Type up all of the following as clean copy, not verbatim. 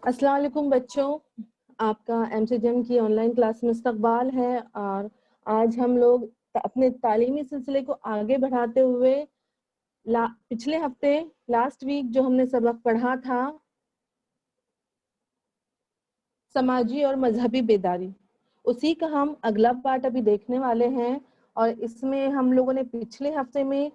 अस्सलाम वालेकुम बच्चों, आपका MCGM की ऑनलाइन क्लास में इस्तकबाल है। और आज हम लोग अपने तालीमी सिलसिले को आगे बढ़ाते हुए पिछले हफ्ते लास्ट वीक जो हमने सबक पढ़ा था समाजी और मजहबी बेदारी, उसी का हम अगला पार्ट अभी देखने वाले हैं। और इसमें हम लोगों ने पिछले हफ्ते में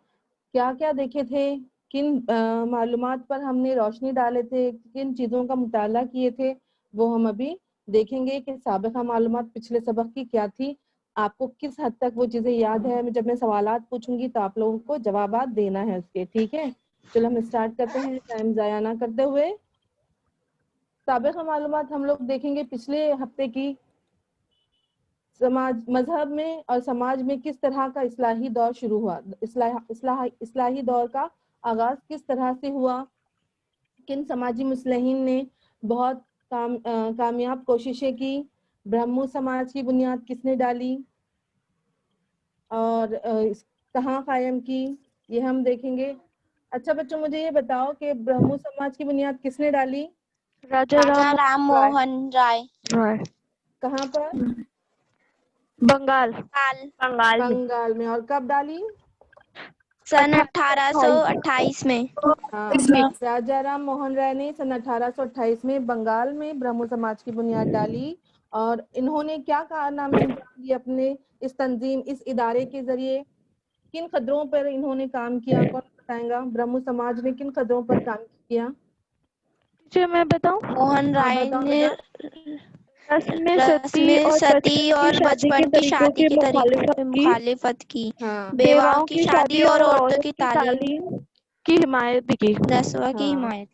क्या क्या देखे थे, किन मालूमात पर हमने रोशनी डाले थे, किन चीज़ों का मुताला किए थे, वो हम अभी देखेंगे कि साबिक़ा मालूमात पिछले सबक की क्या थी, आपको किस हद तक वो चीज़ें याद है। जब मैं सवालात पूछूंगी तो आप लोगों को जवाबात देना है उसके, ठीक है। चलो हम स्टार्ट करते हैं टाइम ज़ाया ना करते हुए। साबिक़ा मालूमात हम लोग देखेंगे पिछले हफ्ते की, समाज मजहब में और समाज में किस तरह का इस्लाही दौर शुरू हुआ, इस्लाही दौर का आगाज किस तरह से हुआ, किन समाजी मुस्लिहीन ने बहुत कामयाब कोशिशें की, ब्रह्मो समाज की बुनियाद किसने डाली और कहाँ कायम की, ये हम देखेंगे। अच्छा बच्चों, मुझे ये बताओ कि ब्रह्मो समाज की बुनियाद किसने डाली? राजा राम मोहन राय। कहाँ पर? बंगाल में। और कब डाली? सन 1828 में। हाँ, राजा राम मोहन राय ने सन 1828 में बंगाल में ब्रह्मो समाज की बुनियाद डाली। और इन्होंने क्या कारनामे अंजाम दिए अपने इस तंजीम, इस इदारे के जरिए? किन खदरों पर इन्होंने काम किया, कौन बताएगा? ब्रह्मो समाज ने किन खदरों पर काम किया? मैं बताऊं? मोहन राय ने रस्म सती और बचपन की शादी के तरीकों की मुखालिफत की। हाँ, बेवाओं की शादी और औरतों की तालीम की हिमायत की। नस्वा की हिमायत।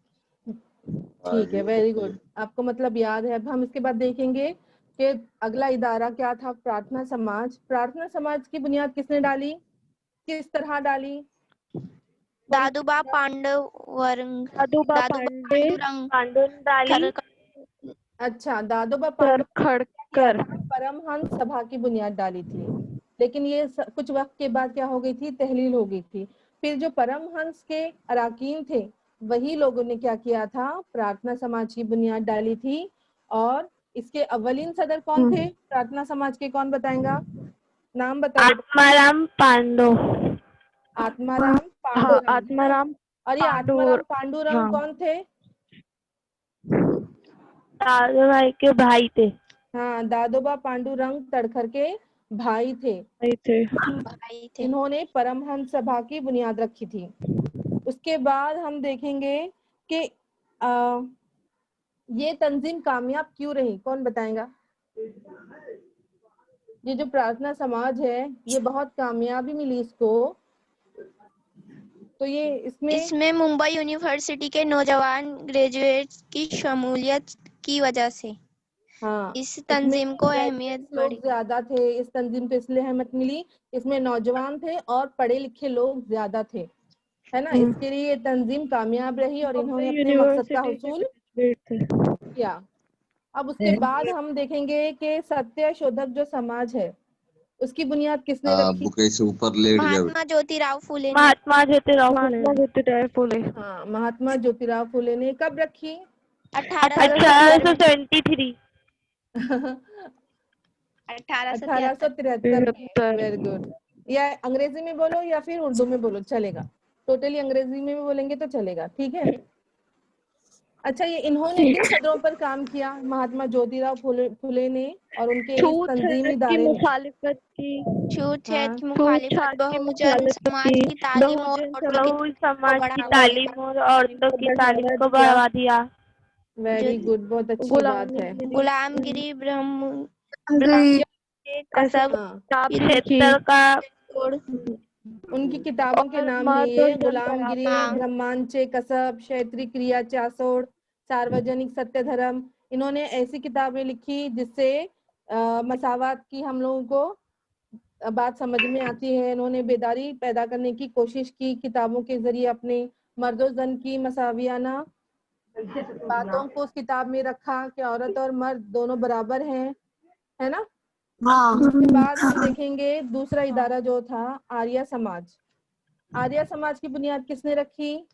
ठीक है, वेरी गुड, आपको मतलब याद है। अब हम इसके बाद देखेंगे कि अगला इदारा क्या था, प्रार्थना समाज। प्रार्थना समाज की बुनियाद किसने डाली, किस तरह डाली? दादूबा पांडुरंग। अच्छा, दादोबा पांडुरंग परमहंस सभा की बुनियाद डाली थी। लेकिन ये कुछ वक्त के बाद क्या हो गई थी, तहलील हो गई थी। फिर जो परमहंस के अराकीन थे वही लोगों ने क्या किया था, प्रार्थना समाज की बुनियाद डाली थी। और इसके अव्वलीन सदर कौन थे प्रार्थना समाज के, कौन बताएगा? नाम बताओ। आत्माराम पांडु। आत्माराम पांडुरंग। और ये आत्माराम पांडुरंग कौन थे? दादोबाई के भाई थे। हाँ, दादोबा पांडुरंग तड़खर के भाई थे। इन्होंने परमहंस सभा की बुनियाद रखी थी। उसके बाद हम देखेंगे कि ये तंजीम कामयाब क्यों रही, कौन बताएगा? ये जो प्रार्थना समाज है ये बहुत कामयाबी मिली इसको, तो ये इसमें मुंबई यूनिवर्सिटी के नौजवान ग्रेजुएट्स की शमूलियत की वजह से हाँ, इस तंजीम को अहमियत लोग ज्यादा थे। इस तंजीम को इसलिए अहमियत मिली, इसमें नौजवान थे और पढ़े लिखे लोग ज्यादा थे, है ना। इसके लिए ये तंजीम कामयाब रही और इन्होंने अपने मकसद का हुसूल किया। अब उसके बाद हम देखेंगे कि सत्य शोधक जो समाज है उसकी बुनियाद किसने रखी? बुके से ऊपर लेट जाओ। महात्मा ज्योतिराव फुले। हाँ, महात्मा ज्योतिराव फुले ने कब रखी? 1873। 1873 में। Very good. या अंग्रेजी में बोलो या फिर उर्दू में बोलो, चलेगा। टोटली अंग्रेजी में भी बोलेंगे तो चलेगा, ठीक है। अच्छा, ये इन्होंने किन खदरों पर काम किया महात्मा ज्योतिराव फुले ने और उनके इस तंजीमी इदारे ने? मुखालिफत की, छूत-छात की मुखालिफत, बहुजन समाज की तालीम और औरतों की तालीम को बढ़ावा दिया। वेरी गुड, बहुत अच्छी बात है। गुलामगिरी ब्रह्म उनकी किताबों के नाम है ये, गुलामगिरी, ब्रह्मांचे कसब, क्षेत्रीय क्रिया चासोड़, सार्वजनिक सत्य धर्म। इन्होंने ऐसी किताबें लिखी जिससे मसावात की हम लोगों को बात समझ में आती है। इन्होंने बेदारी पैदा करने की कोशिश की किताबों के जरिए, अपने मर्दो जन की मसावियाना बातों को उस किताब में रखा कि औरत और मर्द दोनों बराबर हैं, है ना। उसके बाद हम देखेंगे दूसरा इदारा जो था आर्य समाज। आर्य समाज की बुनियाद किसने रखी?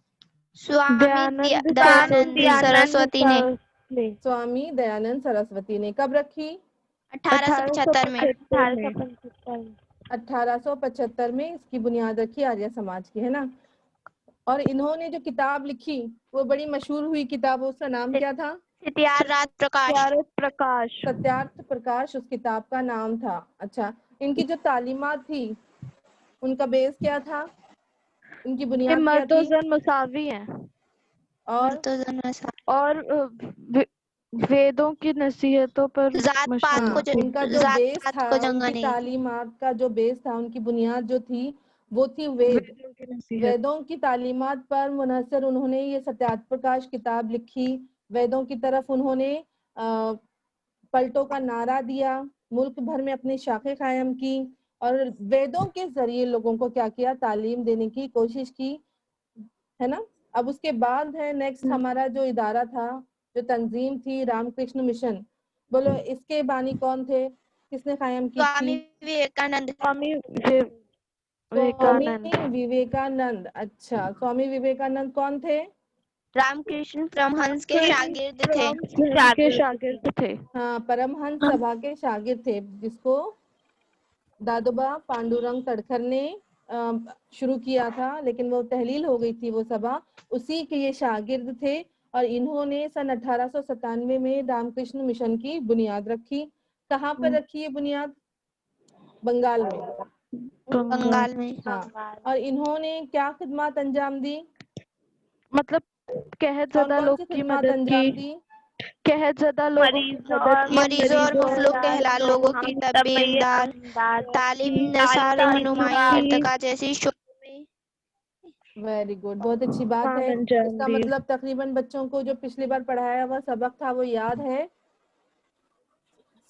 स्वामी दयानंद सरस्वती ने। स्वामी दयानंद सरस्वती ने। कब रखी? 1875 में। 1875 में इसकी बुनियाद रखी आर्य समाज की, है ना। और इन्होंने जो किताब लिखी वो बड़ी मशहूर हुई किताब, उसका नाम क्या था? सत्यार्थ प्रकाश। सत्यार्थ प्रकाश उस किताब का नाम था। अच्छा, इनकी जो तालीमात थी उनका बेस क्या था, उनकी बुनियाद क्या थी? मसावी है और वेदों की नसीहतों पर जात पात को उनका जो जात बेस पात था, को जंगा उनकी नहीं। तालीमात का जो बेस था, उनकी बुनियाद जो थी वो थी वेद। वेदों की तालीमात पर मुनहसर उन्होंने ये सत्यार्थ प्रकाश किताब लिखी। वेदों की तरफ उन्होंने पलटों का नारा दिया, मुल्क भर में अपनी शाखें कायम की और वेदों के जरिए लोगों को क्या किया, तालीम देने की कोशिश की, है ना। अब उसके बाद है नेक्स्ट हमारा जो इदारा था, जो तंजीम थी, रामकृष्ण मिशन। बोलो इसके बानी कौन थे, किसने कायम की स्वामी थी? विवेकानंद। स्वामी विवेकानंद। अच्छा, स्वामी विवेकानंद कौन थे? रामकृष्ण परमहंस के शागिर्द थे। हाँ, परमहंस सभा के शागिर्द थे, जिसको दादोबा पांडुरंग तड़खर ने शुरू किया था, लेकिन वो तहलील हो गई थी वो सभा। उसी के ये शागिर्द थे और इन्होंने सन 1897 में रामकृष्ण मिशन की बुनियाद रखी। कहाँ पर रखी ये बुनियाद? बंगाल में। बंगाल में। हाँ, और इन्होंने क्या खिदमत अंजाम दी? मतलब कहत ज़दा कौन लोग सी की खिदमत मदद अंजाम की, दी? कहत ज़दा लोगों की मदद की, मरीजों और मुफलों के हिलाल लोगों की तबीयत इमदाद, तालीम, निसार, रहनुमाई, इर्तिका जैसी शोबों में। वेरी गुड, बहुत अच्छी बात है। इसका मतलब तकरीबन बच्चों को जो पिछली बार पढ़ाया हुआ सबक था वो याद है।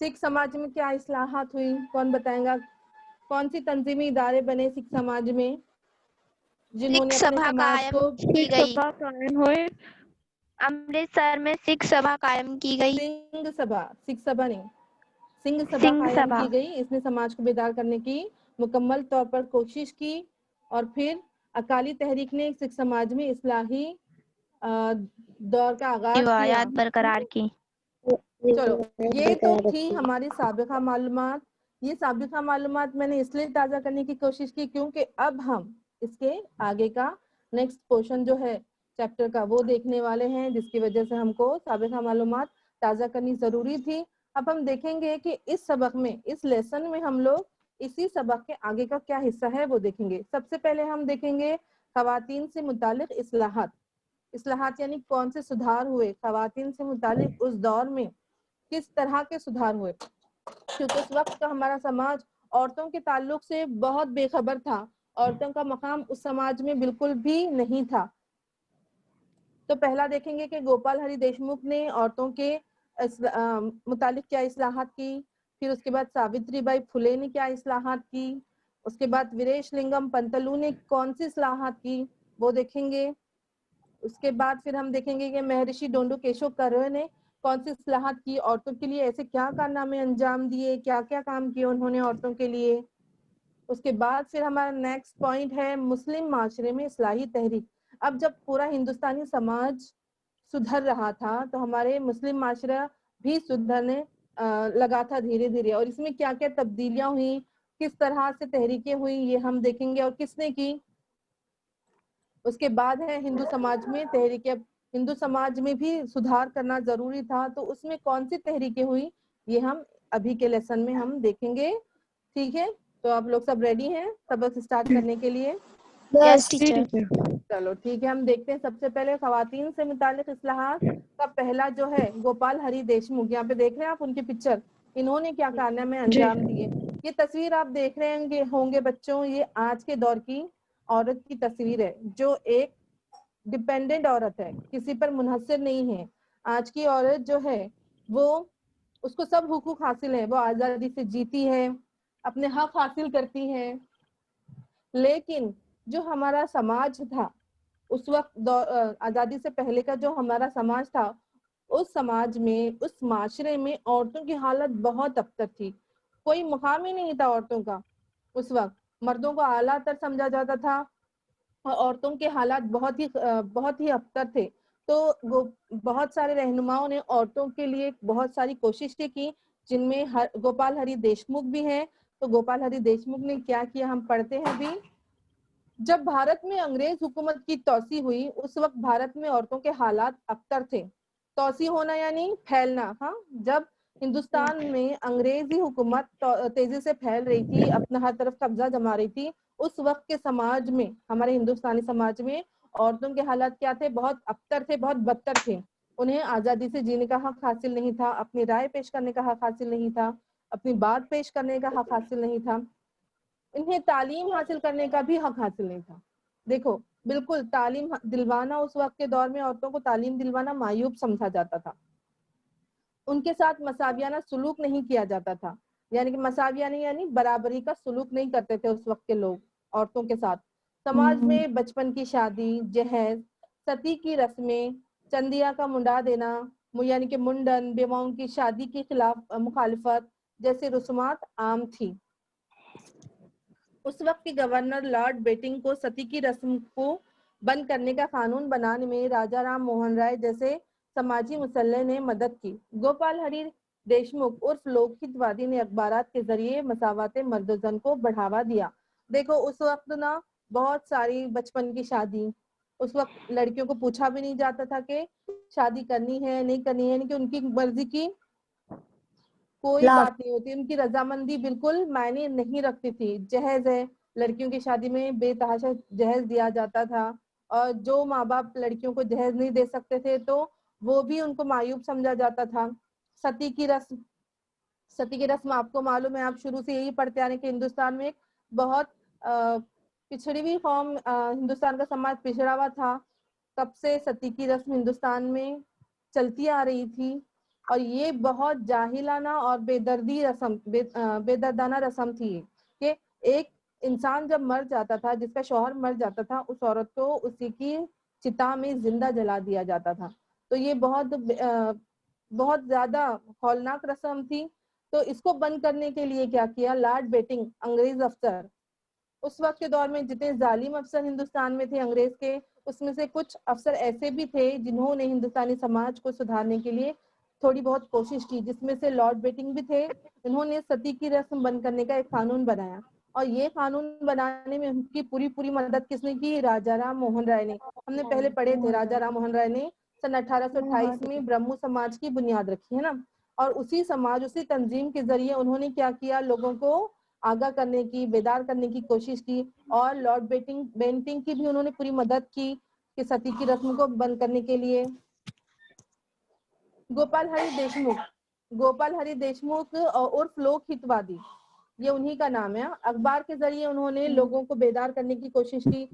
सिख समाज में क्या इस्लाहात हुई, कौन बताएगा? कौन सी तंजीमी इदारे बने सिख समाज में जिन्होंने सिख अपने सभा समाज कायम को? की गई। अमृतसर में सिख सभा कायम की गई। सिंह सभा, सिख सभा नहीं, सिंह सभा सिंह कायम सभा। की गई। इसने समाज को बेदार करने की मुकम्मल तौर पर कोशिश की। और फिर अकाली तहरीक ने सिख समाज में इस्लाही दौर का आगाज किया। रिवायात बरकरार की। चलो, ये तो थी हमारी साबिका मालूमात। ये साबिका मालूमात मैंने इसलिए ताज़ा करने की कोशिश की क्योंकि अब हम इसके आगे का नेक्स्ट पोर्शन जो है चैप्टर का वो देखने वाले हैं, जिसकी वजह से हमको साबिका मालूमात ताज़ा करनी ज़रूरी थी। अब हम देखेंगे कि इस सबक में, इस लेसन में हम लोग इसी सबक के आगे का क्या हिस्सा है वो देखेंगे। सबसे पहले हम देखेंगे खवातीन से मुतालिक इस्लाहात। इस्लाहात यानी कौन से सुधार हुए खवातीन से मुतालिक उस दौर में, किस तरह के सुधार हुए, क्योंकि उस वक्त का हमारा समाज औरतों के ताल्लुक से बहुत बेखबर था। औरतों का मकाम उस समाज में बिल्कुल भी नहीं था। तो पहला देखेंगे कि गोपाल हरि देशमुख ने औरतों के मुतालिक क्या इस्लाहात की। फिर उसके बाद सावित्री बाई फुले ने क्या इस्लाहात की। उसके बाद वीरेश लिंगम पंतलू ने कौन सी इस्लाहात की वो देखेंगे। उसके बाद फिर हम देखेंगे कि महर्षि डोंडो केशव कर्वे ने कौन सी इस्लाहात की, औरतों के लिए ऐसे क्या कारनामे अंजाम दिए, क्या क्या काम किए उन्होंने औरतों के लिए। उसके बाद फिर हमारा नेक्स्ट पॉइंट है मुस्लिम माशरे में इस्लाही तहरीक। अब जब पूरा हिंदुस्तानी समाज सुधर रहा था तो हमारे मुस्लिम माशरा भी सुधरने लगा था धीरे धीरे, और इसमें क्या क्या तब्दीलियां हुई, किस तरह से तहरीकें हुई, ये हम देखेंगे और किसने की। उसके बाद है हिंदू समाज में तहरीकें। हिंदू समाज में भी सुधार करना जरूरी था, तो उसमें कौन सी तहरीकें हुई ये हम अभी के लेसन में हम देखेंगे। ठीक है, तो आप लोग सब रेडी हैं सबक स्टार्ट करने के लिए? Yes teacher. चलो ठीक है, हम देखते हैं। सबसे पहले खवातीन से मुतालिक इस्लाहात का पहला जो है गोपाल हरि देशमुख, यहाँ पे देख रहे हैं आप उनकी पिक्चर। इन्होंने क्या कारनामे अंजाम दिए। ये तस्वीर आप देख रहे होंगे बच्चों, ये आज के दौर की औरत की तस्वीर है जो एक डिपेंडेंट औरत है, किसी पर मुनहसर नहीं है। आज की औरत जो है वो, उसको सब हुकूक हासिल है, वो आजादी से जीती है, अपने हक हासिल करती है। लेकिन जो हमारा समाज था उस वक्त आजादी से पहले का जो हमारा समाज था, उस समाज में, उस माशरे में औरतों की हालत बहुत अबतर थी। कोई मुकाम ही नहीं था औरतों का। उस वक्त मर्दों को आला तर समझा जाता था और औरतों के हालात बहुत ही अबतर थे। تو وہ بہت سارے رہنماؤں نے عورتوں کے لیے بہت ساری کوششیں کی، جن میں گوپال ہری دیشمکھ بھی ہیں. تو گوپال ہری دیشمکھ نے کیا کیا ہم پڑھتے ہیں بھی. جب بھارت میں انگریز حکومت کی توسیع ہوئی اس وقت بھارت میں عورتوں کے حالات ابتر تھے. توسیع ہونا یعنی پھیلنا. ہاں، جب ہندوستان میں انگریزی حکومت تیزی سے پھیل رہی تھی، اپنا ہر طرف قبضہ جما رہی تھی، اس وقت کے سماج میں، ہمارے ہندوستانی سماج میں عورتوں کے حالات کیا تھے؟ بہت ابتر تھے، بہت بدتر تھے. انہیں آزادی سے جینے کا حق حاصل نہیں تھا، اپنی رائے پیش کرنے کا حق حاصل نہیں تھا، اپنی بات پیش کرنے کا حق حاصل نہیں تھا، انہیں تعلیم حاصل کرنے کا بھی حق حاصل نہیں تھا. دیکھو، بالکل تعلیم دلوانا اس وقت کے دور میں عورتوں کو تعلیم دلوانا معیوب سمجھا جاتا تھا. ان کے ساتھ مساویانہ سلوک نہیں کیا جاتا تھا. یعنی کہ مساویانہ یعنی برابری کا سلوک نہیں کرتے تھے اس وقت کے لوگ عورتوں کے ساتھ. سماج میں بچپن کی شادی، جہیز، ستی کی رسمیں، چندیا کا منڈا دینا یعنی کہ منڈن، بیواؤں کی شادی کے خلاف مخالفت جیسے رسومات عام تھی. اس وقت کے گورنر لارڈ بیٹنگ کو ستی کی رسم کو بند کرنے کا قانون بنانے میں راجا رام موہن رائے جیسے سماجی مسلح نے مدد کی. گوپال ہری دیشمکھ عرف لوک ہت وادی نے اخبارات کے ذریعے مساوات مرد و زن کو بڑھاوا دیا. دیکھو اس وقت نا بہت ساری بچپن کی شادی، اس وقت لڑکیوں کو پوچھا بھی نہیں جاتا تھا کہ شادی کرنی ہے نہیں کرنی ہے، یعنی کہ ان کی مرضی کی کوئی بات نہیں ہوتی، ان کی رضامندی بالکل معنی نہیں رکھتی تھی. جہیز ہے، لڑکیوں کی شادی میں بے تحاشا جہیز دیا جاتا تھا، اور جو ماں باپ لڑکیوں کو جہیز نہیں دے سکتے تھے تو وہ بھی ان کو معیوب سمجھا جاتا تھا. ستی کی رسم، ستی کی رسم آپ کو معلوم ہے، آپ شروع سے یہی پڑھتے آنے کہ ہندوستان میں ایک بہت پچھڑی ہوئی قوم، ہندوستان کا سماج پچھڑا ہوا تھا، تب سے ستی کی رسم ہندوستان میں چلتی آ رہی تھی. اور یہ بہت جاہلانہ اور بے دردانہ رسم تھی کہ ایک انسان جب مر جاتا تھا، جس کا شوہر مر جاتا تھا، اس عورت کو اسی کی چتا میں زندہ جلا دیا جاتا تھا. تو یہ بہت زیادہ ہولناک رسم تھی. تو اس کو بند کرنے کے لیے کیا کیا لارڈ بیٹنگ انگریز افسر، اس وقت کے دور میں جتنے ظالم افسر ہندوستان میں تھے انگریز کے، اس میں سے کچھ افسر ایسے بھی تھے جنہوں نے ہندوستانی سماج کو سدھارنے کے لیے تھوڑی بہت کوشش کی، جس میں سے لارڈ بیٹنگ بھی تھے. انہوں نے ستی کی رسم بند کرنے کا ایک قانون بنایا، اور یہ قانون بنانے میں ان کی پوری مدد کس نے کی؟ راجا رام موہن رائے نے. ہم نے پہلے پڑھے تھے راجا رام موہن رائے نے سن 1828 میں برہمو سماج کی بنیاد رکھی ہے نا. اور اسی تنظیم کے ذریعے انہوں نے کیا کیا؟ لوگوں کو آگاہ کرنے کی، بیدار کرنے کی کوشش کی، اور لارڈ بیٹنگ کی بھی انہوں نے پوری مدد کی کہ ستی کی رسم کو بند کرنے کے لیے. گوپال ہری دیشمکھ عرف لوک ہت وادی، یہ انہی کا نام ہے. اخبار کے ذریعے انہوں نے لوگوں کو بیدار کرنے کی کوشش کی،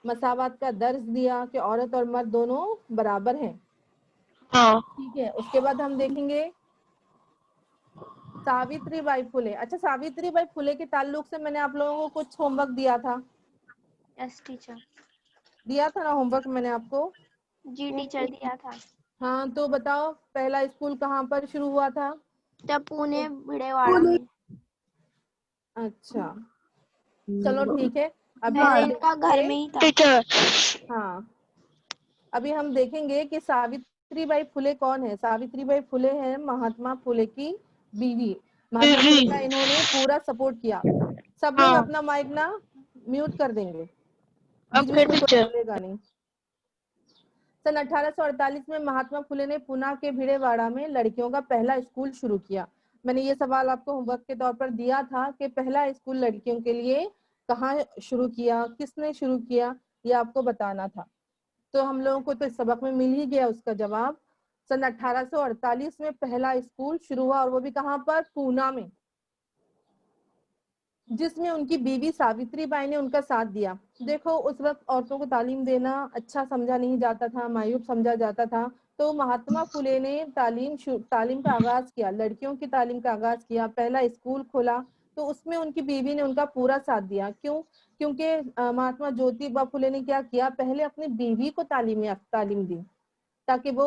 مساوات کا درس دیا کہ عورت اور مرد دونوں برابر ہیں. ٹھیک ہے، اس کے بعد ہم دیکھیں گے ساوتری بائی پھولے. اچھا، ساوتری بائی پھولے کے تعلق سے میں نے آپ لوگوں کو کچھ ہوم ورک دیا تھا. یس ٹیچر. دیا تھا نا ہوم ورک میں نے آپ کو؟ جی ٹیچر دیا تھا. ہاں، تو بتاؤ پہلا اسکول کہاں پر شروع ہوا تھا؟ پونے بھیڑے واڑا میں. اچھا چلو ٹھیک ہے. پہلے ان کا گھر میں ہی تھا. ہاں، ابھی ہم دیکھیں گے کہ ساوتری بائی پھولے کون ہے. ساوتری بائی پھولے ہیں مہاتما پھولے کی بیوی. مہاتما پھولے کا انہوں نے پورا سپورٹ کیا. سب لوگ اپنا مائک نا میوٹ کر دیں گے، بیچ میں سے کوئی بولے گا نہیں. سن 1848 میں مہاتما پھولے نے پونا کے بھیڑے واڑا میں لڑکیوں کا پہلا اسکول شروع کیا. میں نے یہ سوال آپ کو ہوم ورک کے طور پر دیا تھا کہ پہلا اسکول لڑکیوں کے لیے کہاں شروع کیا، کس نے شروع کیا، یہ آپ کو بتانا تھا. تو ہم لوگوں کو تو اس سبق میں مل ہی گیا اس کا جواب. سن 1848 میں پہلا اسکول شروع ہوا، اور وہ بھی کہاں پر؟ پونا میں، جس میں ان کی بیوی ساوتری بائی نے ان کا ساتھ دیا. دیکھو اس وقت عورتوں کو تعلیم دینا اچھا سمجھا نہیں جاتا تھا، معیوب سمجھا جاتا تھا. تو مہاتما پھولے نے تعلیم کا آغاز کیا، لڑکیوں کی تعلیم کا آغاز کیا، پہلا اسکول کھولا. تو اس میں ان کی بیوی نے ان کا پورا ساتھ دیا. کیونکہ مہاتما جیوتبا پھولے نے کیا کیا؟ پہلے اپنی بیوی کو تعلیم دی تاکہ وہ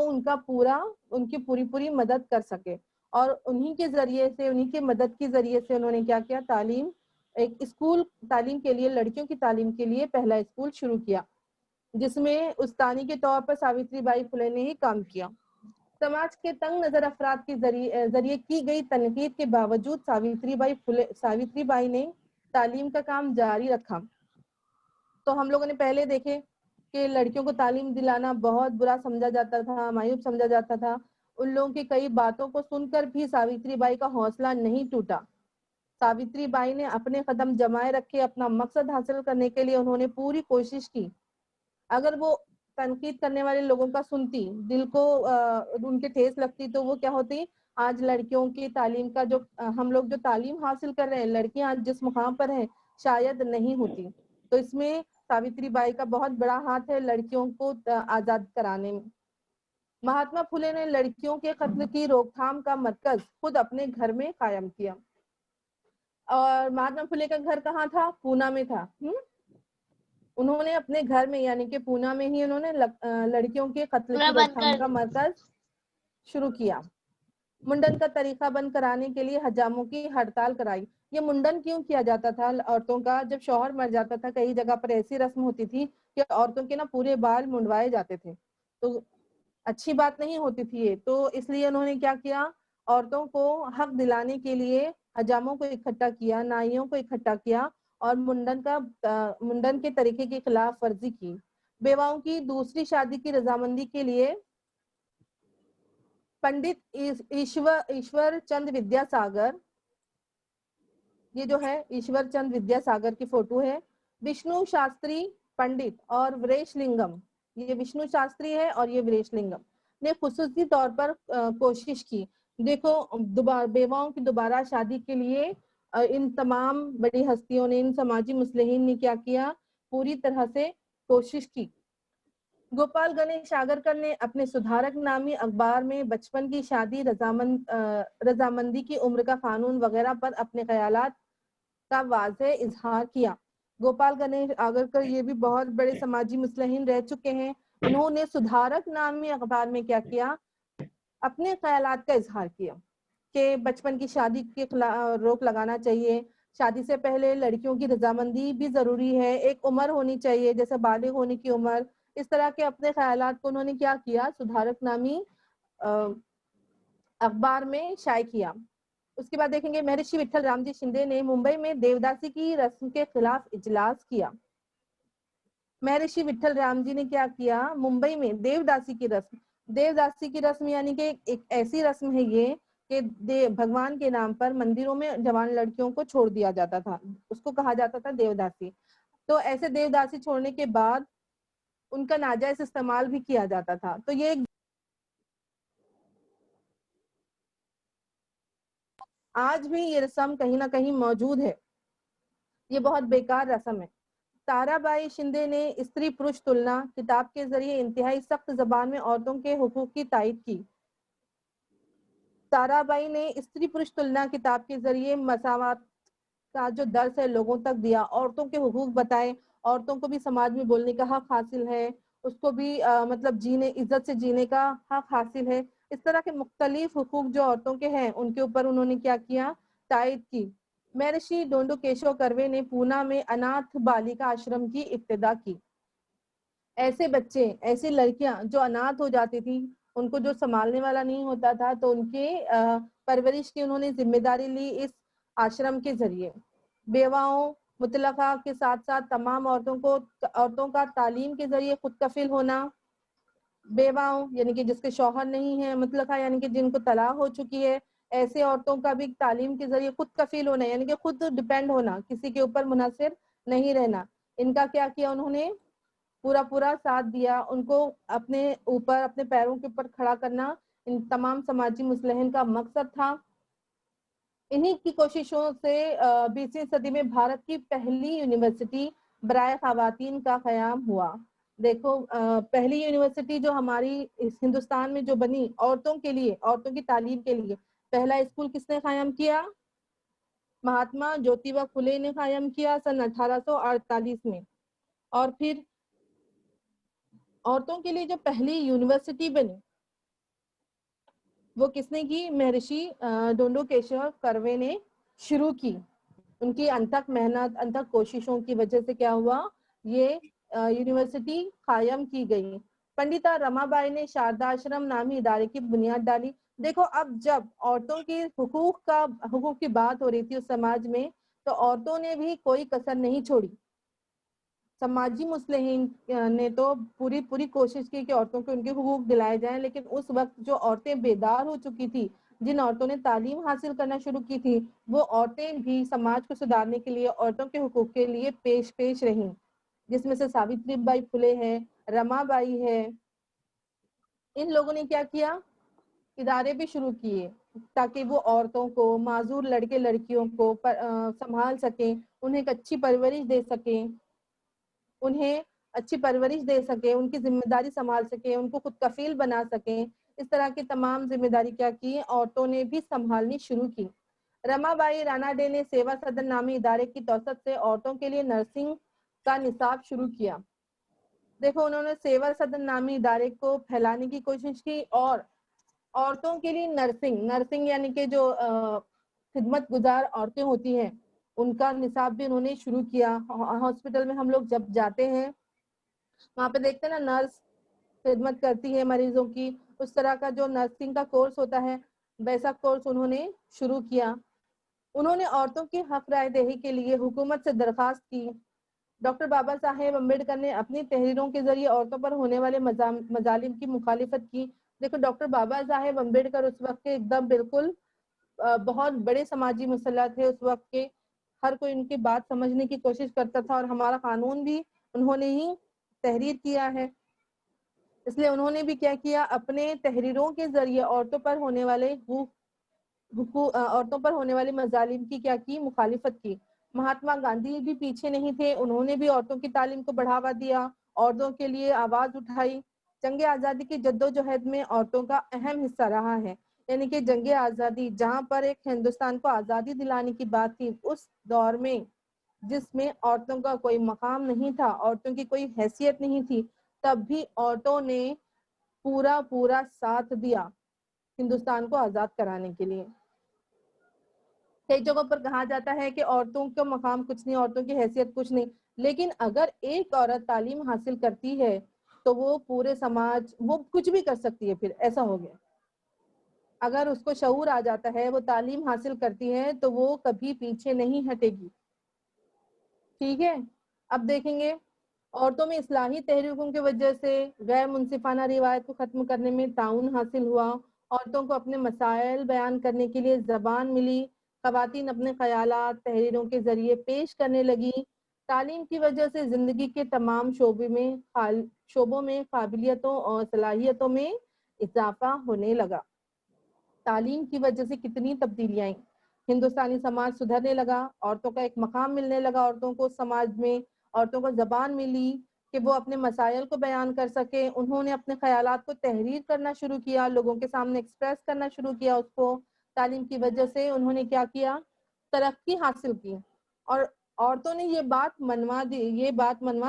ان کی پوری مدد کر سکے. اور انہی کے ذریعے سے، انہی کے مدد کے ذریعے سے انہوں نے کیا کیا؟ ایک اسکول تعلیم کے لیے، لڑکیوں کی تعلیم کے لیے پہلا اسکول شروع کیا. جس میں استانی کے طور پر ساوتری بائی پھلے نے ہی کام کیا. سماج کے تنگ نظر افراد کے ذریعے کی گئی تنقید کے باوجود ساوتری بائی نے تعلیم کا کام جاری رکھا. تو ہم لوگوں نے پہلے دیکھے کہ لڑکیوں کو تعلیم دلانا بہت برا سمجھا جاتا تھا, معیوب سمجھا جاتا تھا. ان لوگوں کی کئی باتوں کو سن کر بھی ساوتری بائی کا حوصلہ نہیں ٹوٹا. ساوتری بائی نے اپنے قدم جمائے رکھے, اپنا مقصد حاصل کرنے کے لیے انہوں نے پوری کوشش کی. اگر وہ تنقید کرنے والے لوگوں کا سنتی, دل کو ان کے ٹھیس لگتی, تو وہ کیا ہوتی, آج لڑکیوں کی تعلیم کا جو ہم لوگ جو تعلیم حاصل کر رہے ہیں, لڑکیاں آج جس مقام پر ہیں شاید نہیں ہوتی. تو اس میں ساوتری بائی کا بہت بڑا ہاتھ ہے لڑکیوں کو آزاد کرانے میں. مہاتما پھولے نے لڑکیوں کے قتل کی روک تھام کا مرکز خود اپنے گھر میں قائم کیا. اور مہاتما پھولے کا گھر کہاں تھا؟ پونا میں تھا. انہوں نے اپنے گھر میں یعنی کہ پونا میں ہی انہوں نے لڑکیوں کے قتل کی روک تھام کا مرکز شروع کیا. منڈن کا طریقہ بند کرانے کے لیے حجاموں کی ہڑتال کرائی. یہ منڈن کیوں کیا جاتا تھا عورتوں کا؟ جب شوہر مر جاتا تھا کئی جگہ پر ایسی رسم ہوتی تھی کہ عورتوں کے نا پورے بال منڈوائے جاتے تھے, تو اچھی بات نہیں ہوتی تھی یہ. تو اس لیے انہوں نے کیا کیا, عورتوں کو حق دلانے کے لیے حجاموں کو اکٹھا کیا, نائیوں کو اکٹھا کیا اور منڈن کے طریقے کی خلاف ورزی کی. بیواؤں کی دوسری شادی کی رضامندی کے لیے پنڈت ایشور چند ودیا ساگر, یہ جو ہے ایشور چند ودیا ساگر کی فوٹو ہے. وشنو شاستری پنڈت اور وریش لنگم, یہ وشنو شاستری ہے اور یہ وریش لنگم نے خصوصی طور پر کوشش کی. دیکھو بیواؤں کی دوبارہ شادی کے لیے ان تمام بڑی ہستیوں نے, ان سماجی مصلحین نے کیا کیا, پوری طرح سے کوشش کی. گوپال گنیش آگرکر نے اپنے سدھارک نامی اخبار میں بچپن کی شادی, رضامندی کی عمر کا قانون وغیرہ پر اپنے خیالات کا واضح اظہار کیا. گوپال گنیش آگرکر یہ بھی بہت بڑے سماجی مصلحین رہ چکے ہیں. انہوں نے سدھارک نامی اخبار میں کیا کیا, اپنے خیالات کا اظہار کیا کہ بچپن کی شادی کے خلاف روک لگانا چاہیے, شادی سے پہلے لڑکیوں کی رضامندی بھی ضروری ہے, ایک عمر ہونی چاہیے جیسے بالغ ہونے کی عمر. اس طرح کے اپنے خیالات کو انہوں نے کیا کیا, سدھارک نامی اخبار میں شائع کیا. اس کے بعد دیکھیں گے مہرشی وٹھل رام جی شندے نے ممبئی میں دیوداسی کی رسم کے خلاف اجلاس کیا. مہرشی وٹھل رام جی نے کیا کیا, ممبئی میں دیوداسی کی رسم یعنی کہ ایک ایسی رسم ہے یہ کہ بھگوان کے نام پر مندروں میں جوان لڑکیوں کو چھوڑ دیا جاتا تھا, اس کو کہا جاتا تھا دیوداسی. تو ایسے دیوداسی چھوڑنے کے بعد ان کا ناجائز استعمال بھی کیا جاتا تھا. تو یہ آج بھی یہ رسم کہیں نہ کہیں موجود ہے, یہ بہت بیکار رسم ہے. تارا بائی شندے نے استری پرش تلنا کتاب کے ذریعے انتہائی سخت زبان میں عورتوں کے حقوق کی تائید کی. تارا بائی نے استری پرش تلنا کتاب کے ذریعے مساوات کا جو درس ہے لوگوں تک دیا, عورتوں کے حقوق بتائے, عورتوں کو بھی سماج میں بولنے کا حق حاصل ہے, اس کو بھی مطلب عزت سے جینے کا حق حاصل ہے. اس طرح کے مختلف حقوق جو عورتوں کے ہیں ان کے اوپر انہوں نے کیا کیا, تائید کی. مہرشی ڈونڈو کیشو کروے نے پونا میں اناتھ بالیکا آشرم کی ابتدا کی. ایسے بچے, ایسی لڑکیاں جو اناتھ ہو جاتی تھی, ان کو جو سنبھالنے والا نہیں ہوتا تھا, تو ان کے پرورش کی انہوں نے ذمہ داری لی اس آشرم کے ذریعے. بیواؤں مطلقہ کے ساتھ ساتھ تمام عورتوں کا تعلیم کے ذریعے خود کفیل ہونا. بیواؤں یعنی کہ جس کے شوہر نہیں ہے, مطلقہ یعنی کہ جن کو طلاق ہو چکی ہے, ایسے عورتوں کا بھی تعلیم کے ذریعے خود کفیل ہونا یعنی کہ خود ڈیپینڈ ہونا, کسی کے اوپر منحصر نہیں رہنا. ان کا کیا کیا انہوں نے پورا ساتھ دیا, ان کو اپنے اوپر اپنے پیروں کے اوپر کھڑا کرنا ان تمام سماجی مصلحین کا مقصد تھا. انہی کی کوششوں سے 20ویں صدی میں بھارت کی پہلی یونیورسٹی برائے خواتین کا قیام ہوا. دیکھو پہلی یونیورسٹی جو ہماری ہندوستان میں جو بنی عورتوں کے لیے, عورتوں کی تعلیم کے لیے, پہلا اسکول کس نے قائم کیا؟ مہاتما جیوتیبا پھولے نے قائم کیا سن 1848 میں. اور پھر عورتوں کے لیے جو پہلی یونیورسٹی بنی وہ کس نے کی؟ مہرشی ڈونڈو کیشو کروے نے شروع کی. ان کی انتھک محنت, انتھک کوششوں کی وجہ سے کیا ہوا, یہ यूनिवर्सिटी कायम की गई। पंडिता रमाबाई ने शारदा आश्रम नामी इदारे की बुनियाद डाली। देखो, अब जब औरतों की हुकूक की बात हो रही थी उस समाज में, तो औरतों ने भी कोई कसर नहीं छोड़ी। समाजी मुस्लिहीन ने तो पूरी पूरी कोशिश की कि औरतों को उनके हुकूक दिलाए जाएं, लेकिन उस वक्त जो औरतें बेदार हो चुकी थी, जिन औरतों ने तालीम हासिल करना शुरू की थी, वो औरतें भी समाज को सुधारने के लिए, औरतों के हुकूक के लिए पेश रहीं, जिसमें से सावित्री बाई फुले है, रमाबाई है। इन लोगों ने क्या किया, इदारे भी शुरू किए ताकि वो औरतों को, माजूर लड़के लड़कियों को संभाल सकें, उन्हें एक अच्छी परवरिश दे सकें, उनकी जिम्मेदारी संभाल सकें, उनको खुद कफील बना सकें। इस तरह की तमाम जिम्मेदारी क्या की, औरतों ने भी संभालनी शुरू की। रमाबाई रानाडे ने सेवा सदन नामी इदारे की तौसत से औरतों के लिए नर्सिंग का निसाब शुरू किया। देखो, उन्होंने सेवा सदन नामी इदारे को फैलाने की कोशिश की और औरतों के लिए नर्सिंग यानी कि जो खिदमत गुजार औरतें होती हैं, उनका निसाब भी उन्होंने शुरू किया। हॉस्पिटल में हम लोग जब जाते हैं, वहाँ पे देखते हैं ना, नर्स खिदमत करती है मरीजों की, उस तरह का जो नर्सिंग का कोर्स होता है, वैसा कोर्स उन्होंने शुरू किया। उन्होंने औरतों की हक राय दही के लिए हुकूमत से दरखास्त की। डॉक्टर बाबा साहेब अम्बेडकर ने अपनी तहरीरों के जरिए औरतों पर होने वाले मजालिम की मुखालिफत की। देखो, डॉक्टर बाबा साहेब अम्बेडकर उस वक्त के एकदम बिल्कुल बहुत बड़े समाजी मसला थे उस वक्त के। हर कोई उनकी बात समझने की कोशिश करता था, और हमारा कानून भी उन्होंने ही तहरीर किया है। इसलिए उन्होंने भी क्या किया, अपने तहरीरों के जरिए औरतों पर होने वाले मजालिम की क्या की, मुखालिफत की। महात्मा गांधी भी पीछे नहीं थे, उन्होंने भी औरतों की तालीम को बढ़ावा दिया, औरतों के लिए आवाज उठाई। जंग आज़ादी की जद्दोजहद में औरतों का अहम हिस्सा रहा है। यानी कि जंग आज़ादी, जहां पर एक हिंदुस्तान को आज़ादी दिलाने की बात थी, उस दौर में जिसमें औरतों का कोई मकाम नहीं था, औरतों की कोई हैसियत नहीं थी, तब भी औरतों ने पूरा साथ दिया हिंदुस्तान को आज़ाद कराने के लिए। कई जगहों पर कहा जाता है कि औरतों का मकाम कुछ नहीं, औरतों की हैसियत कुछ नहीं, लेकिन अगर एक औरत तालीम हासिल करती है तो वो पूरे समाज, वो कुछ भी कर सकती है। फिर ऐसा हो गया, अगर उसको शऊर आ जाता है, वो तालीम हासिल करती है, तो वो कभी पीछे नहीं हटेगी। ठीक है, अब देखेंगे, औरतों में इस्लाही तहरीकों की वजह से गैर मुनसिफाना रिवायत को खत्म करने में ताउन हासिल हुआ। औरतों को अपने मसाइल बयान करने के लिए जबान मिली। खवातीन अपने ख्यालात तहरीरों के जरिए पेश करने लगी। तालीम की वजह से जिंदगी के तमाम शोबों में काबिलियतों और सलाहियतों में इजाफा होने लगा। तालीम की वजह से कितनी तब्दीलियां आई, हिंदुस्तानी समाज सुधरने लगा, औरतों का एक मकाम मिलने लगा, औरतों को समाज में, औरतों को जबान मिली कि वो अपने मसाइल को बयान कर सके। उन्होंने अपने ख्यालात को तहरीर करना शुरू किया, लोगों के सामने एक्सप्रेस करना शुरू किया उसको। तालीम की वजह से उन्होंने क्या किया, तरक्की हासिल की, और औरतों ने ये बात मनवा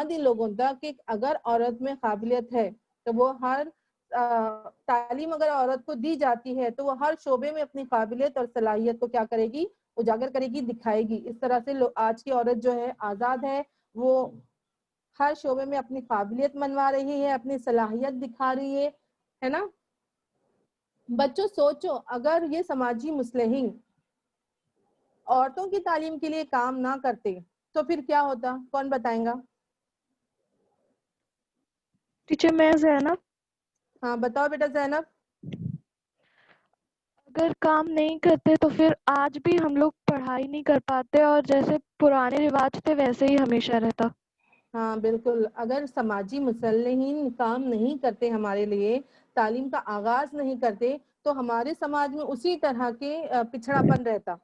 दी लोगों तक कि अगर औरत में काबिलियत है तो वो हर तालीम अगर औरत को दी जाती है तो वो हर शोबे में अपनी काबिलियत और सलाहियत को क्या करेगी, उजागर करेगी, दिखाएगी। इस तरह से आज की औरत जो है आज़ाद है, वो हर शोबे में अपनी काबिलियत मनवा रही है, अपनी सलाहियत दिखा रही है ना। बच्चों सोचो, अगर ये समाजी मुस्लिहीन औरतों की तालीम के लिए काम ना करते तो फिर क्या होता, कौन बताएगा? टीचर मैं ज़ैनब। हाँ बताओ बेटा ज़ैनब। अगर काम नहीं करते तो फिर आज भी हम लोग पढ़ाई नहीं कर पाते, और जैसे पुराने रिवाज थे वैसे ही हमेशा रहता। हाँ बिल्कुल, अगर समाजी मुसल्लिहीन काम नहीं करते, हमारे लिए तालीम का आगाज नहीं करते, तो हमारे समाज में उसी तरह के पिछड़ापन रहता।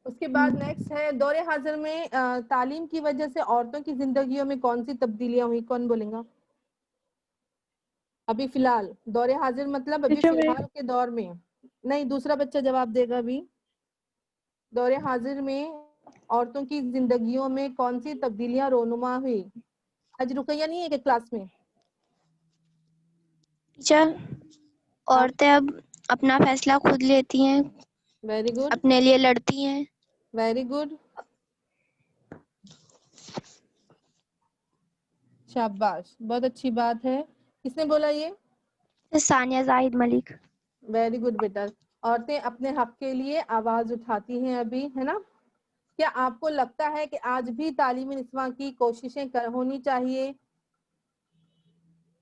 उसके बाद नेक्स्ट है, दौरे हाजिर में तालीम की वजह से औरतों की जिंदगियों में कौन सी तब्दीलियां हुई, कौन बोलेगा? अभी फिलहाल दौरे हाजिर मतलब अभी टीचर मैं फिलहाल के दौर में, नहीं दूसरा बच्चा जवाब देगा। अभी दौरे हाजिर में औरतों की जिंदगियों में कौन सी तब्दीलियां रोनुमा हुई? आज रुकैया नहीं है कि क्लास में? टीचर, औरतें अब अपना फैसला खुद लेती हैं, वेरी गुड, अपने लिए लड़ती हैं। Very good. शाबाश, बहुत अच्छी बात है। किसने बोला ये? सानिया जाहिद मलिक। वेरी गुड बेटा। औरतें अपने हक के लिए आवाज उठाती हैं अभी, है ना? क्या आपको लगता है कि आज भी तालीमी निस्वां की कोशिशें होनी चाहिए?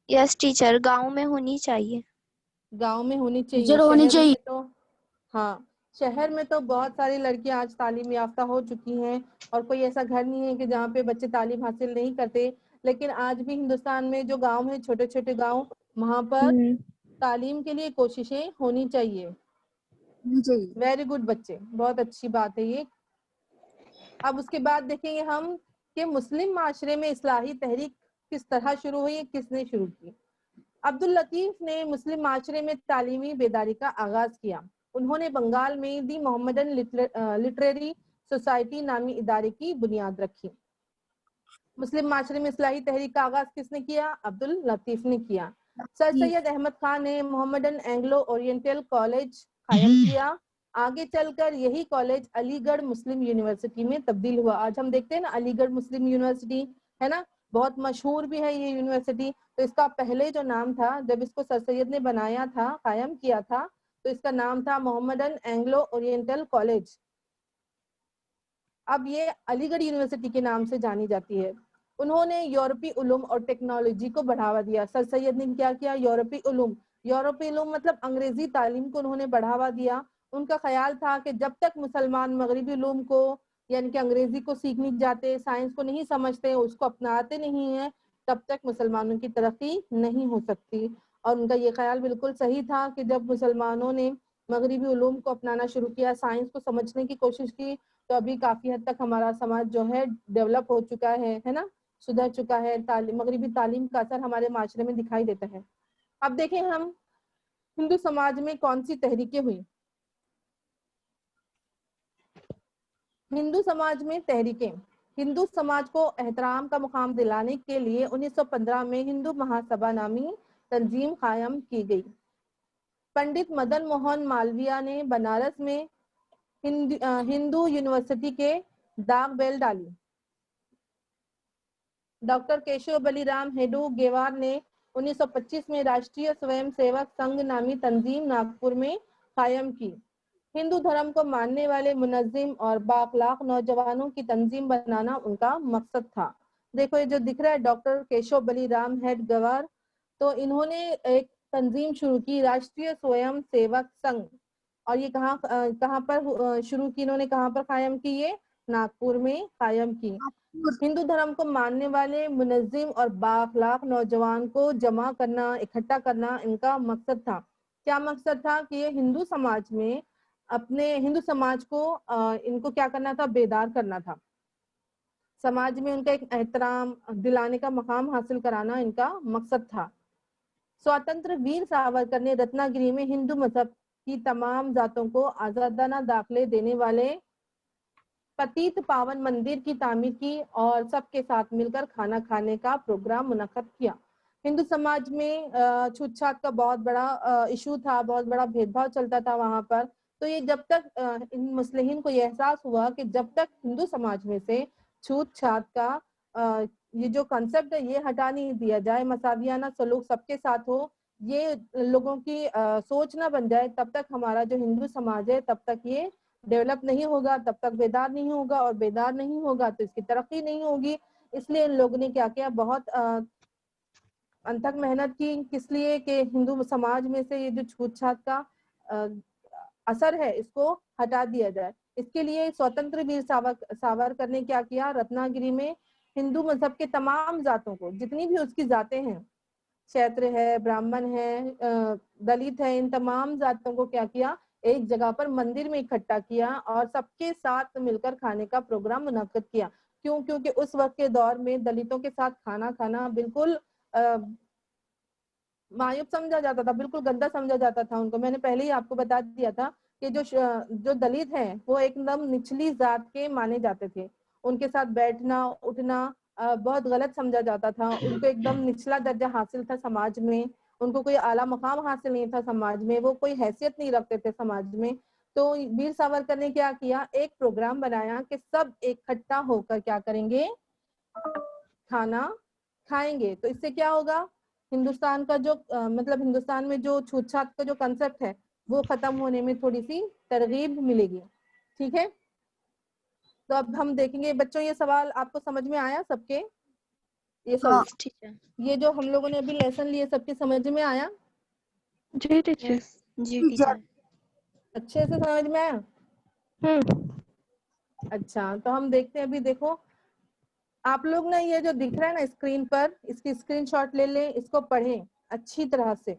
यस टीचर, गांव में होनी चाहिए। गांव में होनी चाहिए, टीचर होनी शहर चाहिए। में तो हाँ, शहर में तो बहुत सारी लड़कियां आज तालीम याफ्ता हो चुकी हैं और कोई ऐसा घर नहीं है कि जहाँ पे बच्चे तालीम हासिल नहीं करते। लेकिन आज भी हिंदुस्तान में जो गांव है, छोटे छोटे गांव, वहां पर तालीम के लिए कोशिशें होनी चाहिए। वेरी गुड बच्चे, बहुत अच्छी बात है ये। अब उसके बाद देखेंगे हम कि मुस्लिम माशरे में इस्लाही तहरीक किस तरह शुरू हुई, किसने शुरू की। अब्दुल लतीफ ने मुस्लिम माशरे में तालीमी बेदारी का आगाज किया। उन्होंने बंगाल में दी मोहम्मदन लिटरेरी सोसाइटी नामी इदारे की बुनियाद रखी। मुस्लिम माशरे में इस्लाही तहरीक का आगाज किसने किया? अब्दुल लतीफ ने किया। सर सैयद अहमद खान ने मोहम्मदन एंग्लो ओरिएंटल कॉलेज कायम किया। आगे चलकर यही कॉलेज अलीगढ़ मुस्लिम यूनिवर्सिटी में तब्दील हुआ। आज हम देखते हैं ना अलीगढ़ मुस्लिम यूनिवर्सिटी, है ना, बहुत मशहूर भी है ये यूनिवर्सिटी। तो इसका पहले जो नाम था, जब इसको सर सैयद ने बनाया था, कायम किया था, तो इसका नाम था मोहम्मदन एंग्लो ओरिएंटल कॉलेज। अब ये अलीगढ़ यूनिवर्सिटी के नाम से जानी जाती है। उन्होंने यूरोपीय उलूम और टेक्नोलॉजी को बढ़ावा दिया। सर सैयद ने क्या किया? यूरोपीय उलूम मतलब अंग्रेजी तालीम को उन्होंने बढ़ावा दिया। उनका ख्याल था कि जब तक मुसलमान मगरबी उलूम को यानी कि अंग्रेजी को सीखने जाते, साइंस को नहीं समझते, उसको अपनाते नहीं है, तब तक मुसलमानों की तरक्की नहीं हो सकती। और उनका ये ख्याल बिल्कुल सही था कि जब मुसलमानों ने मगरबी उलूम को अपनाना शुरू किया, साइंस को समझने की कोशिश की, तो अभी काफी हद तक हमारा समाज जो है डेवलप हो चुका है ना, सुधर चुका है। मगरबी तालीम का असर हमारे माशरे में दिखाई देता है। अब देखें हम हिंदू समाज में कौन सी तहरीकें हुई। हिंदू समाज में तहरीकें, हिंदू समाज को एहतराम का मुकाम दिलाने के लिए 1915 में हिंदू महासभा नामी तंजीम कायम की गई। पंडित मदन मोहन मालवीय ने बनारस में हिंदू यूनिवर्सिटी के दाग बेल डाली। डॉक्टर केशव बलीराम हेडू गेवार ने 1925 में राष्ट्रीय स्वयंसेवक संघ नामी तंजीम नागपुर में कायम की। हिंदू धर्म को मानने वाले मुनज्जिम और बाअखलाक नौजवानों की तंजीम बनाना उनका मकसद था। देखो ये जो दिख रहा है डॉक्टर केशव बलीराम हेड गवार, तो इन्होंने एक तंजीम शुरू की, राष्ट्रीय स्वयं सेवक संघ। और ये कहाँ पर शुरू की इन्होंने, कहाँ पर कायम की? ये नागपुर में कायम की। हिंदू धर्म को मानने वाले मुनज्जिम और बाअखलाक नौजवान को जमा करना, इकट्ठा करना इनका मकसद था। क्या मकसद था? कि ये हिंदू समाज में, अपने हिंदू समाज को इनको क्या करना था? बेदार करना था। समाज में उनका एक एहतराम दिलाने का मकाम हासिल कराना इनका मकसद था। स्वतंत्र वीर सावरकर ने रत्नागिरी में हिंदू मजहब की तमाम जातों को आजादाना दाखिले देने वाले पतित पावन मंदिर की तामीर की और सबके साथ मिलकर खाना खाने का प्रोग्राम मुनक्कद किया। हिंदू समाज में छूत-छात का बहुत बड़ा इशू था, बहुत बड़ा भेदभाव चलता था वहां पर। तो ये जब तक इन मुस्लिमीन को ये एहसास हुआ कि जब तक हिंदू समाज में से छूत-छात का ये जो कंसेप्ट है ये हटा नहीं दिया जाए, मसावियाना सलूक सबके साथ हो, ये लोगों की सोच ना बन जाए, तब तक हमारा जो हिंदू समाज है तब तक ये डेवलप नहीं होगा, तब तक बेदार नहीं होगा, और बेदार नहीं होगा तो इसकी तरक्की नहीं होगी। इसलिए इन लोगों ने क्या किया? बहुत अनथक मेहनत की, किस लिए? कि हिंदू समाज में से ये जो छूत-छात का असर है इसको हटा दिया जाए। इसके लिए स्वतंत्र वीर सावरकर ने क्या किया? रत्नागिरी में हिंदू मजहब के तमाम जातों को, जितनी भी उसकी जातें हैं, क्षत्रिय है, ब्राह्मण है, दलित है, इन तमाम जातों को क्या किया? एक जगह पर मंदिर में इकट्ठा किया और सबके साथ मिलकर खाने का प्रोग्राम मुनक्किद किया। क्यों? क्योंकि उस वक्त के दौर में दलितों के साथ खाना खाना बिल्कुल मायूब समझा जाता था, बिल्कुल गंदा समझा जाता था उनको। मैंने पहले ही आपको बता दिया था कि जो दलित हैं वो एकदम निचली जात के माने जाते थे। उनके साथ बैठना उठना बहुत गलत समझा जाता था। उनको एकदम निचला दर्जा हासिल था समाज में, उनको कोई आला मकाम हासिल नहीं था समाज में, वो कोई हैसियत नहीं रखते थे समाज में। तो वीर सावरकर ने क्या किया? एक प्रोग्राम बनाया कि सब इकट्ठा होकर क्या करेंगे? खाना सिखाएंगे तो इससे क्या होगा, हिंदुस्तान का जो मतलब हिंदुस्तान में जो छूत छात का जो कंसेप्ट है वो खत्म होने में थोड़ी सी तरगीब मिलेगी। ठीक है, तो अब हम देखेंगे बच्चों, ये सवाल आपको समझ में आया सबके? ये सब टीचर। ये जो हम लोगों ने अभी लेसन लिए सबके समझ में आया? जी टीचर। जी टीचर। अच्छे से समझ में आया? अच्छा, तो हम देखते हैं। अभी देखो आप लोग ना, ये जो दिख रहा है ना स्क्रीन पर, इसकी स्क्रीनशॉट ले लें, इसको पढ़ें अच्छी तरह से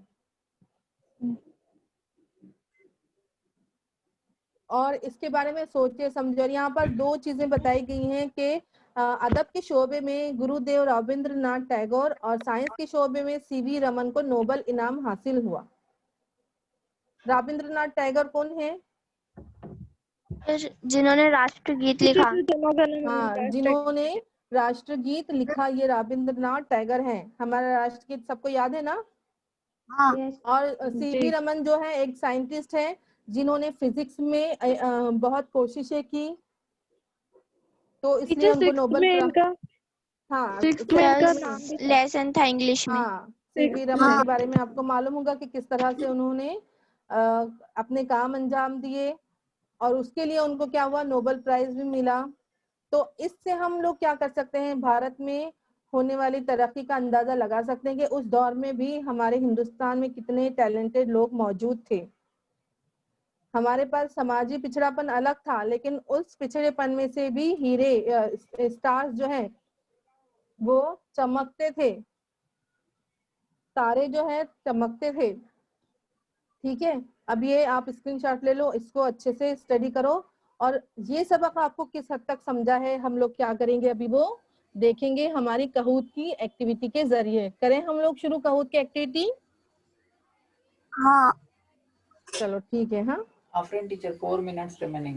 और इसके बारे में सोचिए समझिए। और यहाँ पर 2 चीजें बताई गई हैं कि अदब के शोबे में गुरुदेव रविंद्रनाथ टैगोर और साइंस के शोबे में सीवी रमन को नोबेल इनाम हासिल हुआ। रविंद्रनाथ टैगोर कौन है? जिन्होंने राष्ट्रगीत लिखा। हाँ, जिन्होंने राष्ट्रगीत लिखा, ये रविंद्रनाथ टैगोर हैं। हमारा राष्ट्रगीत सबको याद है ना? और सीवी रमन जो है एक साइंटिस्ट है जिन्होंने फिजिक्स में बहुत कोशिशें की, तो इसलिए उनको नोबेल लेसन था इंग्लिश में। हाँ, सीवी रमन के बारे में आपको मालूम होगा कि किस तरह से उन्होंने अपने काम अंजाम दिए और उसके लिए उनको क्या हुआ, नोबेल प्राइज भी मिला। तो इससे हम लोग क्या कर सकते हैं, भारत में होने वाली तरक्की का अंदाजा लगा सकते हैं कि उस दौर में भी हमारे हिंदुस्तान में कितने टैलेंटेड लोग मौजूद थे। हमारे पास समाजी पिछड़ापन अलग था, लेकिन उस पिछड़ेपन में से भी हीरे स्टार्स जो हैं वो चमकते थे, तारे जो है चमकते थे। ठीक है, अब ये आप स्क्रीनशॉट ले लो, इसको अच्छे से स्टडी करो और ये सबक आपको किस हद तक समझा है हम लोग क्या करेंगे अभी वो देखेंगे हमारी कहूत की एक्टिविटी के जरिए। करें हम लोग शुरू कहूत की एक्टिविटी? हाँ। चलो ठीक है। हाँ, Afternoon teacher, 4 minutes remaining.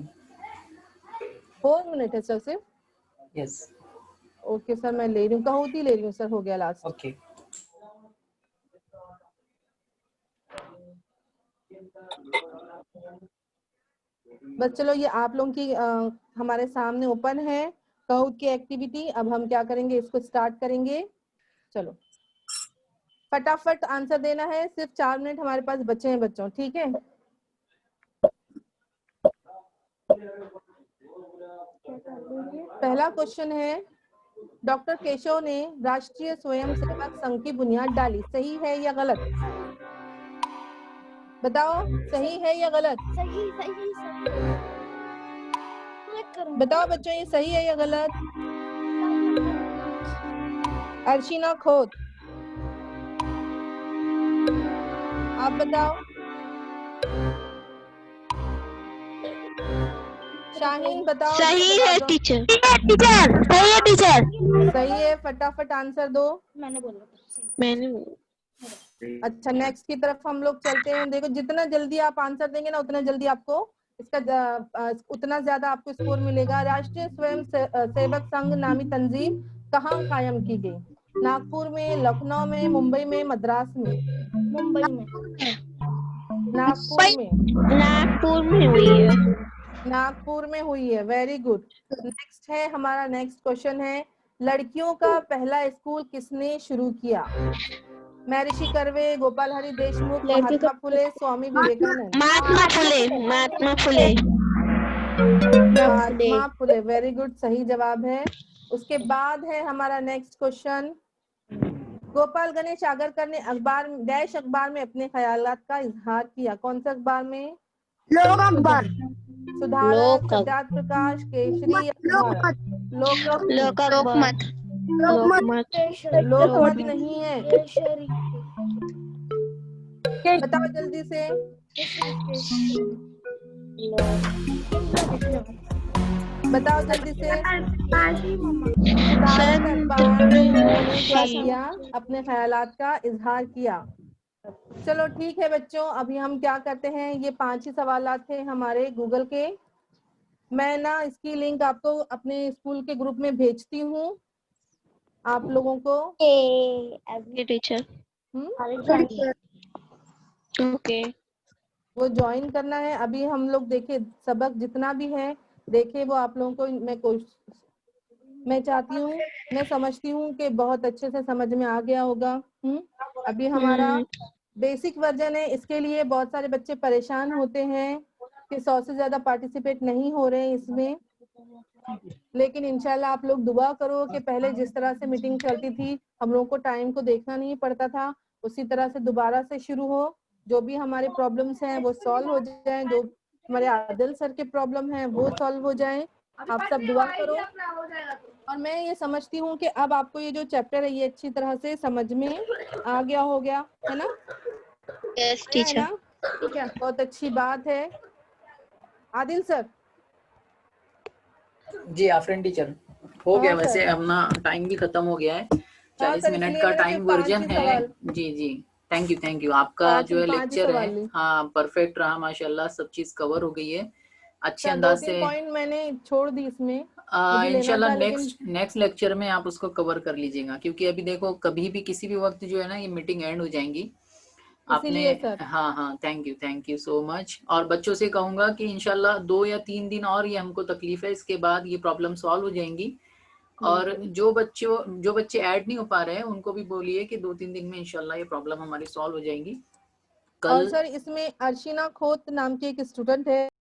4 minute है सर सिर्फ? Yes. ओके सर, मैं ले रही हूँ, कहूत ही ले रही हूँ सर, हो गया लास्ट। Okay. बस चलो, ये आप लोगों की हमारे सामने ओपन है कहूत की एक्टिविटी। अब हम क्या करेंगे, इसको स्टार्ट करेंगे। चलो फटाफट आंसर देना है, सिर्फ 4 मिनट हमारे पास बचे हैं बच्चों। ठीक है, पहला क्वेश्चन है, डॉक्टर केशव ने राष्ट्रीय स्वयंसेवक संघ की बुनियाद डाली, सही है या गलत? बताओ, सही है या गलत? सही सही सही। बताओ बच्चों, ये सही है या गलत? अर्शिना खोत, आप बताओ। शाहीन बताओ। सही है टीचर। सही है टीचर। सही है, फटाफट आंसर दो। मैंने अच्छा, नेक्स्ट की तरफ हम लोग चलते हैं। देखो, जितना जल्दी आप आंसर देंगे ना उतना जल्दी आपको इसका उतना ज्यादा आपको स्कोर मिलेगा। राष्ट्रीय स्वयं सेवक संघ नामी तंजीम कहाँ कायम की गई? नागपुर में, लखनऊ में, मुंबई में, मद्रास में? मुंबई में। नागपुर में। नागपुर में हुई है। नागपुर में हुई है, वेरी गुड। नेक्स्ट है हमारा, नेक्स्ट क्वेश्चन है, लड़कियों का पहला स्कूल किसने शुरू किया? महर्षि curve, Gopal Hari Deshmukh, Mahatma Phule, Swami Vivekananda? Mahatma Phule. Mahatma Phule. Mahatma Phule, very good, सही जवाब है। उसके बाद है हमारा नेक्स्ट क्वेश्चन, गोपाल गणेश आगरकर ने अखबार डैश अखबार में अपने ख्यालात का इजहार किया, कौन सा अखबार में? लोक अखबार। सुधारक, सत्याग्रह प्रकाश, केसरी, भारत? लोकमत। लोकमत नहीं है, बताओ जल्दी से। बताओ जल्दी से। सुधारक अखबार में उन्होंने क्या किया, अपने ख्यालात का इजहार किया। चलो ठीक है बच्चों, अभी हम क्या करते हैं, ये 5 ही सवालात थे हमारे गूगल के। मैं ना इसकी लिंक आपको अपने स्कूल के ग्रुप में भेजती हूँ आप लोगों को। टीचर। ओके। वो ज्वाइन करना है। अभी हम लोग देखे सबक जितना भी है देखे, वो आप लोगों को मैं मैं चाहती हूँ, मैं समझती हूँ कि बहुत अच्छे से समझ में आ गया होगा। अभी हमारा बेसिक वर्जन है, इसके लिए बहुत सारे बच्चे परेशान होते हैं कि 100 से ज्यादा पार्टिसिपेट नहीं हो रहे हैं इसमें, लेकिन इंशाल्लाह आप लोग दुआ करो कि पहले जिस तरह से मीटिंग चलती थी, हम लोगों को टाइम को देखना नहीं पड़ता था, उसी तरह से दोबारा से शुरू हो। जो भी हमारे प्रॉब्लम्स हैं वो सॉल्व हो जाएं, जो हमारे आदिल सर के प्रॉब्लम हैं वो सॉल्व हो जाएं। आप सब दुआ करो। और मैं ये समझती हूँ कि अब आपको ये जो चैप्टर है ये अच्छी तरह से समझ में आ गया हो गया है ना? यस आया है टीचर। ना? ठीक है, बहुत अच्छी बात है। आदिल सर। जी आफरीन टीचर, हो हाँ गया सर। वैसे अपना टाइम भी खत्म हो गया है, 40 सर, मिनट इसलिए का मैंने टाइम सिर्फ 5 वर्जन ही है। सवाल जी जी, थैंक यू आपका जो है 5 ही लेक्चर है, सवाल ली। हाँ परफेक्ट रहा माशाल्लाह, सब चीज कवर हो गई है अच्छे सर अंदाज 2-3 से। पॉइंट मैंने छोड़ दी इसमें, मुझे लेना इंशाल्लाह था लेकिन नेक्स्ट लेक्चर में आप उसको कवर कर लीजिएगा, क्योंकि अभी देखो कभी भी किसी भी वक्त जो है ना ये मीटिंग एंड हो जाएंगी आपने। इसीलिए सर। हाँ थैंक यू सो मच। और बच्चों से कहूंगा कि इंशाल्लाह 2 या 3 दिन और ये हमको तकलीफ है, इसके बाद ये प्रॉब्लम सॉल्व हो जाएंगी। और बिल्कुल। जो बच्चे ऐड नहीं हो पा रहे हैं उनको भी बोलिए कि 2-3 दिन में इंशाल्लाह ये प्रॉब्लम हमारी सॉल्व हो जाएंगी। और कल सर इसमें अर्शिना खोत नाम की एक स्टूडेंट है,